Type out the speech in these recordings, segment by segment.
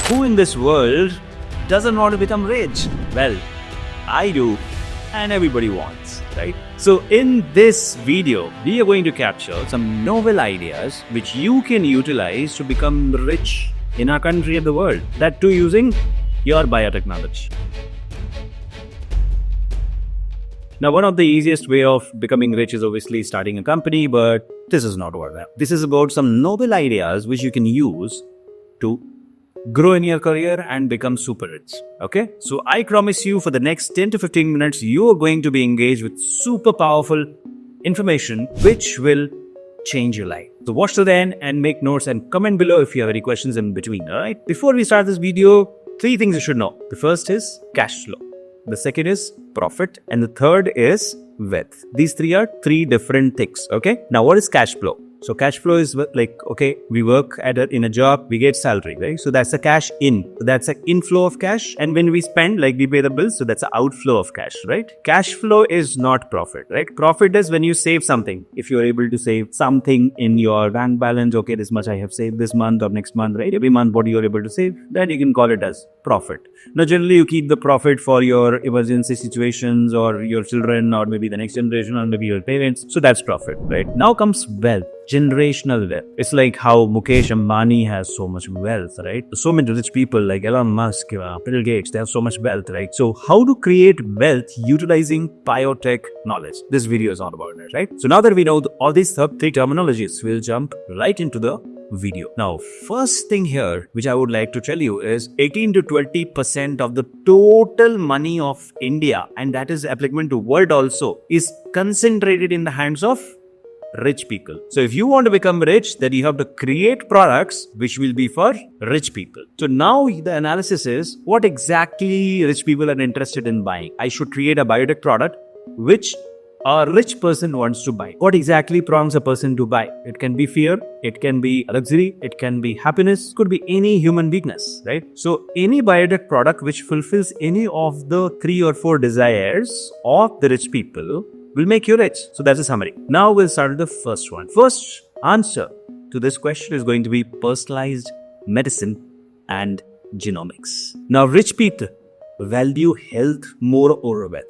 Who in this world doesn't want to become rich? Well, I do, and everybody wants, right? So in this video, we are going to capture some novel ideas which you can utilize to become rich in our country and the world. That too using your biotech knowledge. Now, one of the easiest way of becoming rich is obviously starting a company, but this is not about that. This is about some novel ideas which you can use to grow in your career and become super rich. Okay? So I promise you for the next 10 to 15 minutes, you are going to be engaged with super powerful information which will change your life. So watch to the end and make notes and comment below if you have any questions in between. Alright? Before we start this video, 3 things you should know. The first is cash flow. The second is profit, and the third is wealth. These 3 are 3 different things. Okay. Now, what is cash flow? So cash flow is like, okay, we work in a job, we get salary, right? So that's a cash in. That's an inflow of cash. And when we spend, like we pay the bills, so that's an outflow of cash, right? Cash flow is not profit, right? Profit is when you save something. If you're able to save something in your bank balance, okay, this much I have saved this month or next month, right? Every month, what you're able to save, then you can call it as profit. Now, generally, you keep the profit for your emergency situations or your children or maybe the next generation or maybe your parents. So that's profit, right? Now comes wealth. Generational wealth. It's like how Mukesh Ambani has so much wealth, right? So many rich people like Elon Musk, Bill Gates, they have so much wealth, right? So how to create wealth utilizing biotech knowledge? This video is all about it, right? So now that we know all these 3 terminologies, we'll jump right into the video. Now, first thing here, which I would like to tell you is 18 to 20% of the total money of India, and that is applicable to world also, is concentrated in the hands of rich people. So if you want to become rich, then you have to create products which will be for rich people. So now the analysis is what exactly rich people are interested in buying. I should create a biotech product which a rich person wants to buy. What exactly prompts a person to buy? It can be fear, it can be luxury, it can be happiness, it could be any human weakness, right? So any biotech product which fulfills any of the 3 or 4 desires of the rich people will make you rich. So that's a summary. Now we'll start with the first one. First answer to this question is going to be personalized medicine and genomics. Now, rich people value health more over wealth.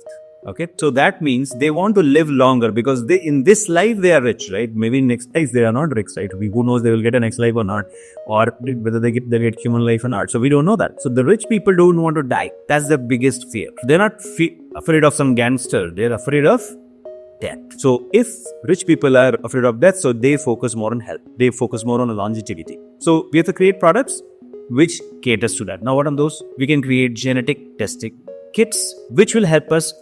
Okay, so that means they want to live longer because they in this life they are rich, right? Maybe next life they are not rich, right? Who knows they will get a next life or not, or whether they'll get human life or not. So we don't know that. So the rich people don't want to die. That's the biggest fear. They're not afraid of some gangster. They're afraid of death. So if rich people are afraid of death, so they focus more on health. They focus more on longevity. So we have to create products which caters to that. Now, what are those? We can create genetic testing kits which will help us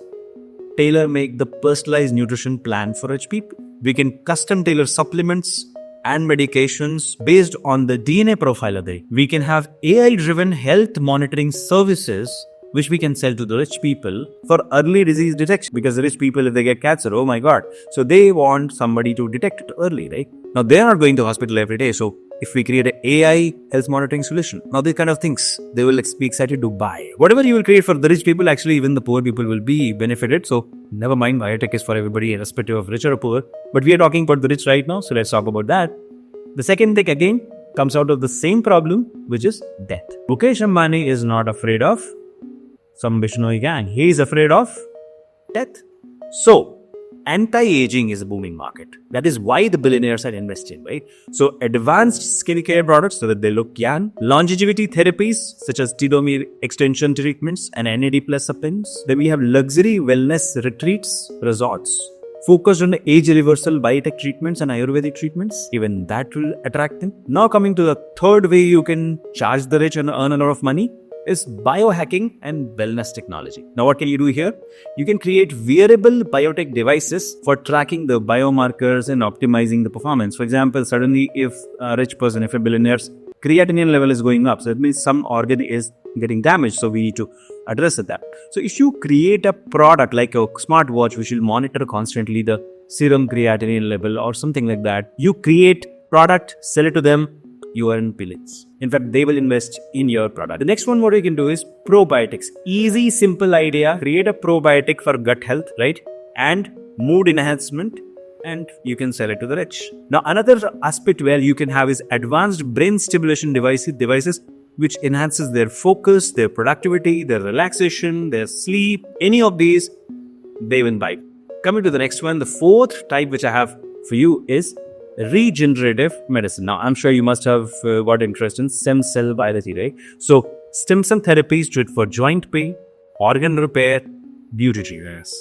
tailor make the personalized nutrition plan for rich people. We can custom tailor supplements and medications based on the DNA profile of the. We can have AI-driven health monitoring services which we can sell to the rich people for early disease detection, because the rich people, if they get cancer, oh my god, so they want somebody to detect it early, right? Now they are not going to hospital every day, so if we create an AI health monitoring solution, now these kind of things, they will be excited to buy. Whatever you will create for the rich people, actually even the poor people will be benefited. So never mind, biotech is for everybody irrespective of rich or poor. But we are talking about the rich right now, so let's talk about that. The second thing again comes out of the same problem, which is death. Mukesh Ambani is not afraid of some Bishnoi gang. He is afraid of death. So anti-aging is a booming market. That is why the billionaires are investing, right? So advanced skincare products so that they look young. Longevity therapies such as telomere extension treatments and NAD plus supplements. Then we have luxury wellness retreats, resorts focused on age reversal biotech treatments and Ayurvedic treatments. Even that will attract them. Now coming to the third way you can charge the rich and earn a lot of money is biohacking and wellness technology. Now, what can you do here? You can create wearable biotech devices for tracking the biomarkers and optimizing the performance. For example, suddenly if a rich person, if a billionaire's creatinine level is going up, so it means some organ is getting damaged, so we need to address that. So if you create a product like a smartwatch which will monitor constantly the serum creatinine level or something like that, you create product, sell it to them, you earn billions. In fact, they will invest in your product. The next one, what you can do is probiotics. Easy, simple idea. Create a probiotic for gut health, right? And mood enhancement, and you can sell it to the rich. Now, another aspect where you can have is advanced brain stimulation devices which enhances their focus, their productivity, their relaxation, their sleep, any of these, they will buy. Coming to the next one, the fourth type which I have for you is regenerative medicine. Now, I'm sure you must have got interest in stem cell biology, right? So, stem cell therapy is good for joint pain, organ repair, beauty treatments,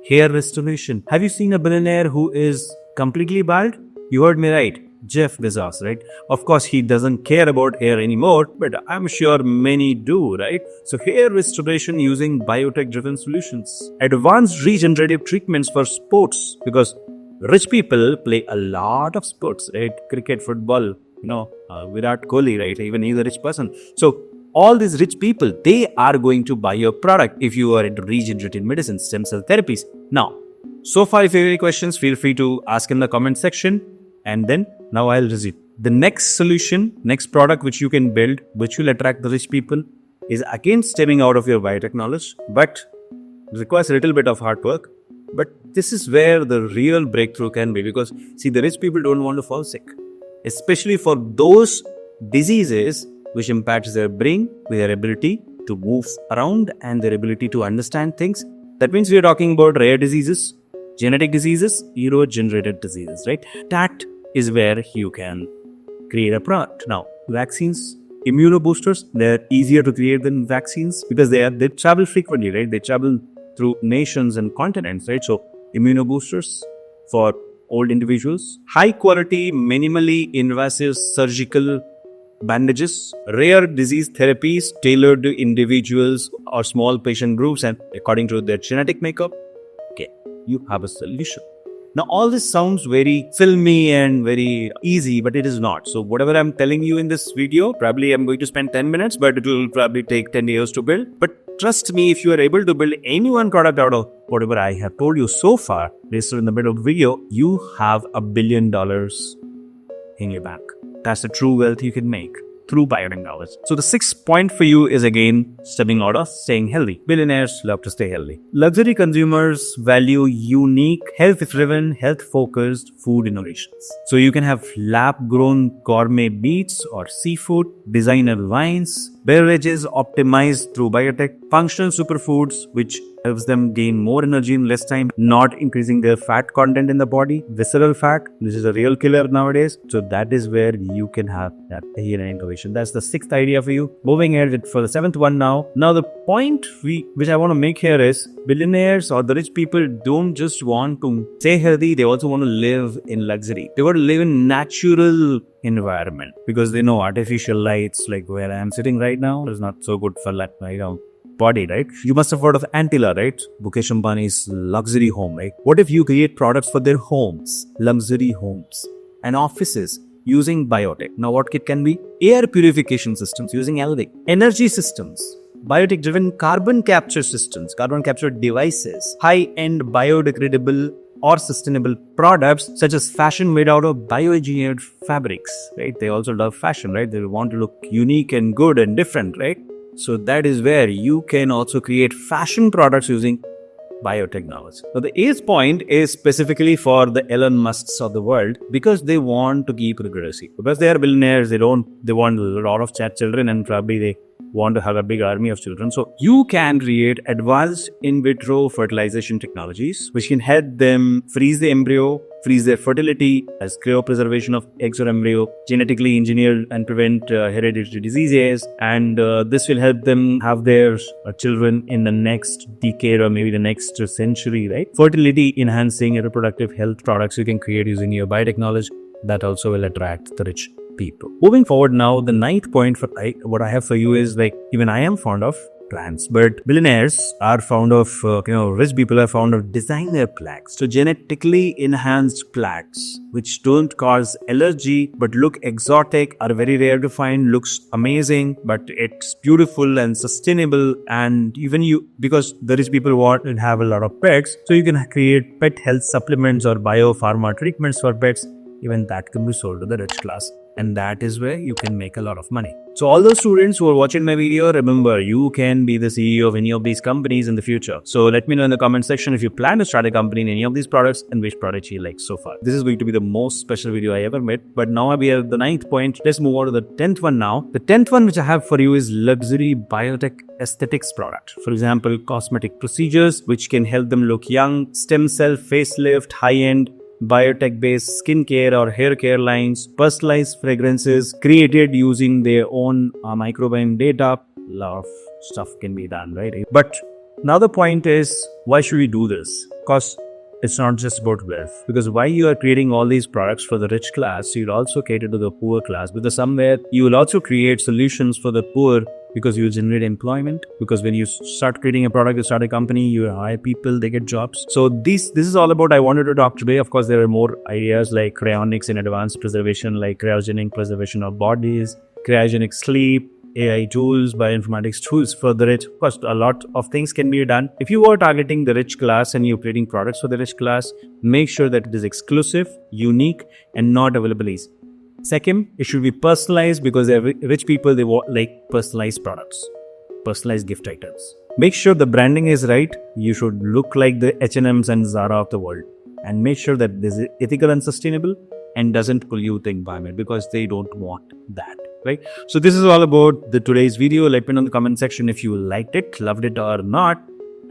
hair restoration. Have you seen a billionaire who is completely bald? You heard me right. Jeff Bezos, right? Of course, he doesn't care about hair anymore, but I'm sure many do, right? So, hair restoration using biotech driven solutions, advanced regenerative treatments for sports, because rich people play a lot of sports, right? Cricket, football, Virat Kohli, right? Even he's a rich person. So, all these rich people, they are going to buy your product if you are into regenerative medicine, stem cell therapies. Now, so far, if you have any questions, feel free to ask in the comment section. And then now I'll resume. The next solution, next product which you can build, which will attract the rich people, is again stemming out of your biotech knowledge, but requires a little bit of hard work. But this is where the real breakthrough can be, because see, the rich people don't want to fall sick, especially for those diseases which impacts their brain, their ability to move around and their ability to understand things. That means we are talking about rare diseases, genetic diseases, neurodegenerative diseases, right? That is where you can create a product. Now, vaccines, immunoboosters, they're easier to create than vaccines because they travel frequently, right? They travel through nations and continents, right? So, immunoboosters for old individuals, high quality, minimally invasive surgical bandages, rare disease therapies tailored to individuals or small patient groups and according to their genetic makeup. Okay, you have a solution. Now, all this sounds very filmy and very easy, but it is not. So, whatever I'm telling you in this video, probably I'm going to spend 10 minutes, but it will probably take 10 years to build. But trust me, if you are able to build any one product out of whatever I have told you so far, based in the middle of the video, you have $1 billion in your bank. That's the true wealth you can make through biotech knowledge. So the sixth point for you is again stepping out of staying healthy. Billionaires love to stay healthy. Luxury consumers value unique, health-driven, health-focused food innovations. So you can have lab-grown gourmet meats or seafood, designer wines, beverages optimized through biotech, functional superfoods which helps them gain more energy in less time, not increasing their fat content in the body, visceral fat. This is a real killer nowadays. So that is where you can have that innovation. That's the sixth idea for you. Moving ahead for the seventh one now. Now the point which I want to make here is billionaires or the rich people don't just want to stay healthy, they also want to live in luxury. They want to live in natural environment because they know artificial lights like where I am sitting right now is not so good for body, right? You must have heard of Antilla, right? Mukesh Ambani's luxury home, right? What if you create products for their homes, luxury homes and offices using biotech? Now what it can be? Air purification systems using LV, energy systems, biotech driven carbon capture systems, carbon capture devices, high-end biodegradable or sustainable products such as fashion made out of bioengineered fabrics, right? They also love fashion, right? They want to look unique and good and different, right? So that is where you can also create fashion products using biotechnology. Now the eighth point is specifically for the Elon Musks of the world because they want to keep regressing. Because they are billionaires, they want a lot of children and probably they want to have a big army of children. So you can create advanced in vitro fertilization technologies which can help them freeze the embryo, freeze their fertility, as cryopreservation of eggs or embryo, genetically engineer and prevent hereditary diseases, and this will help them have their children in the next decade or maybe the next century, right? Fertility enhancing reproductive health products you can create using your biotechnology that also will attract the rich people. Moving forward now, the ninth point for what I have for you is even I am fond of plants, but billionaires are fond of, rich people are fond of designer plants. So genetically enhanced plants, which don't cause allergy, but look exotic, are very rare to find, looks amazing, but it's beautiful and sustainable. And even because the rich people want to have a lot of pets, so you can create pet health supplements or biopharma treatments for pets. Even that can be sold to the rich class. And that is where you can make a lot of money. So all those students who are watching my video, remember, you can be the CEO of any of these companies in the future. So let me know in the comment section if you plan to start a company in any of these products and which product you like so far. This is going to be the most special video I ever made. But now we are at the 9th point. Let's move on to the 10th one now. The 10th one which I have for you is luxury biotech aesthetics product. For example, cosmetic procedures which can help them look young, stem cell facelift, high-end biotech-based skincare or hair care lines, personalized fragrances created using their own microbiome data. A lot of stuff can be done, right? But now the point is, why should we do this? Because it's not just about wealth. Because why you are creating all these products for the rich class, you'll also cater to the poor class. Because somewhere you will also create solutions for the poor, because you generate employment. Because when you start creating a product, you start a company, you hire people, they get jobs. So this is all about I wanted to talk today. Of course, there are more ideas like cryonics and advanced preservation, like cryogenic preservation of bodies, cryogenic sleep, AI tools, bioinformatics tools for the rich. Of course, a lot of things can be done. If you are targeting the rich class and you're creating products for the rich class, make sure that it is exclusive, unique, and not available easy. Second, it should be personalized, because rich people, they want like personalized products, personalized gift items. Make sure the branding is right. You should look like the H&Ms and Zara of the world, and make sure that this is ethical and sustainable and doesn't pollute the environment, because they don't want that, right? So this is all about the today's video. Let me know in the comment section if you liked it, loved it or not.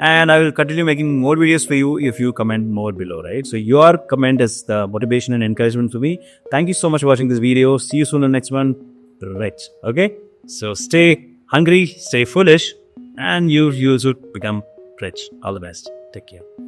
And I will continue making more videos for you if you comment more below, right? So your comment is the motivation and encouragement for me. Thank you so much for watching this video. See you soon in the next one. Rich. Okay? So stay hungry, stay foolish, and you should become rich. All the best. Take care.